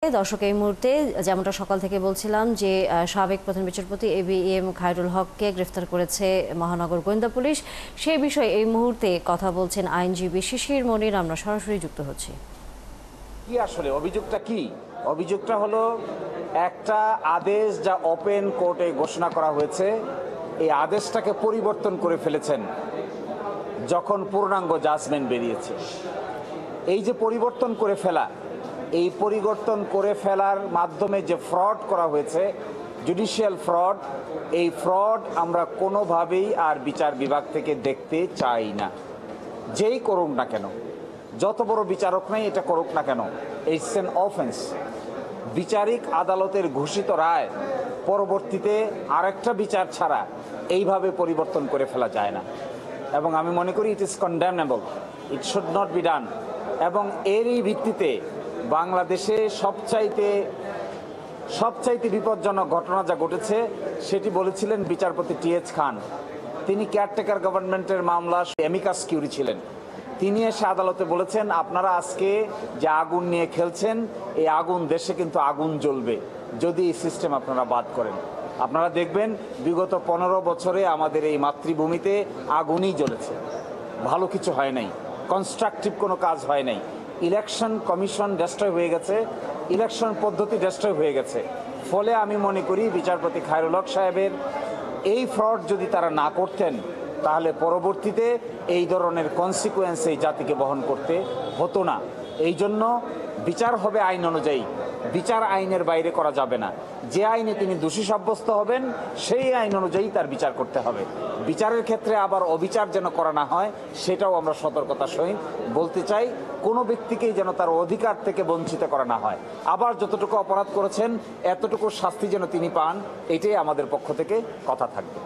দর্শক এই মুহূর্তে যেমনটা সকাল থেকে বলছিলাম যে সাবেক প্রধান বিচারপতি এবিএম খায়রুল হককে গ্রেফতার করেছে মহানগর গোয়েন্দা পুলিশ। সেই বিষয়ে এই মুহূর্তে কথা বলছেন আইনজীবী শিশির মনির। আমরা সরাসরি যুক্ত হচ্ছি। কি আসলে অভিযোগটা কি? অভিযোগটা হলো একটা আদেশ যা ওপেন কোর্টে ঘোষণা করা হয়েছে, এই আদেশটাকে পরিবর্তন করে ফেলেছেন যখন পূর্ণাঙ্গ জাজমেন্ট বেরিয়েছে। এই যে পরিবর্তন করে ফেলা, এই পরিবর্তন করে ফেলার মাধ্যমে যে ফ্রড করা হয়েছে, জুডিশিয়াল ফ্রড, এই ফ্রড আমরা কোনোভাবেই আর বিচার বিভাগ থেকে দেখতে চাই না। যেই করুক না কেন, যত বড় বিচারক নেই এটা করুক না কেন, ইটস অ্যান অফেন্স। বিচারিক আদালতের ঘোষিত রায় পরবর্তীতে আরেকটা বিচার ছাড়া এইভাবে পরিবর্তন করে ফেলা যায় না, এবং আমি মনে করি it is কন্ডেমনেবল, it should not be done. এবং এরই ভিত্তিতে বাংলাদেশে সবচাইতে বিপজ্জনক ঘটনা যা ঘটেছে সেটি বলেছিলেন বিচারপতি টি.এইচ. খান। তিনি কেয়ারটেকার গভর্নমেন্টের মামলা অ্যামিকাস কিউরি ছিলেন। তিনি এসে আদালতে বলেছেন, আপনারা আজকে যে আগুন নিয়ে খেলছেন, এই আগুন দেশে কিন্তু আগুন জ্বলবে যদি এই সিস্টেম আপনারা বাদ করেন। আপনারা দেখবেন বিগত 15 বছরে আমাদের এই মাতৃভূমিতে আগুনই জ্বলেছে, ভালো কিছু হয় নাই, কনস্ট্রাকটিভ কোনো কাজ হয় নাই। ইলেকশন কমিশন ডেস্ট্রয় হয়ে গেছে, ইলেকশন পদ্ধতি ডেস্ট্রয় হয়ে গেছে। ফলে আমি মনে করি বিচারপতি খায়রুল হক সাহেবের এই ফ্রড যদি তারা না করতেন, তাহলে পরবর্তীতে এই ধরনের কনসিকুয়েন্স এই জাতিকে বহন করতে হতো না। এই জন্য বিচার হবে আইন অনুযায়ী, বিচার আইনের বাইরে করা যাবে না। যে আইনে তিনি দোষী সাব্যস্ত হবেন সেই আইন অনুযায়ী তার বিচার করতে হবে। বিচারের ক্ষেত্রে আবার অবিচার যেন করা না হয়, সেটাও আমরা সতর্কতার সহিত বলতে চাই। কোনো ব্যক্তিকেই যেন তার অধিকার থেকে বঞ্চিত করা না হয়। আবার যতটুকু অপরাধ করেছেন এতটুকু শাস্তি যেন তিনি পান, এটাই আমাদের পক্ষ থেকে কথা থাকবে।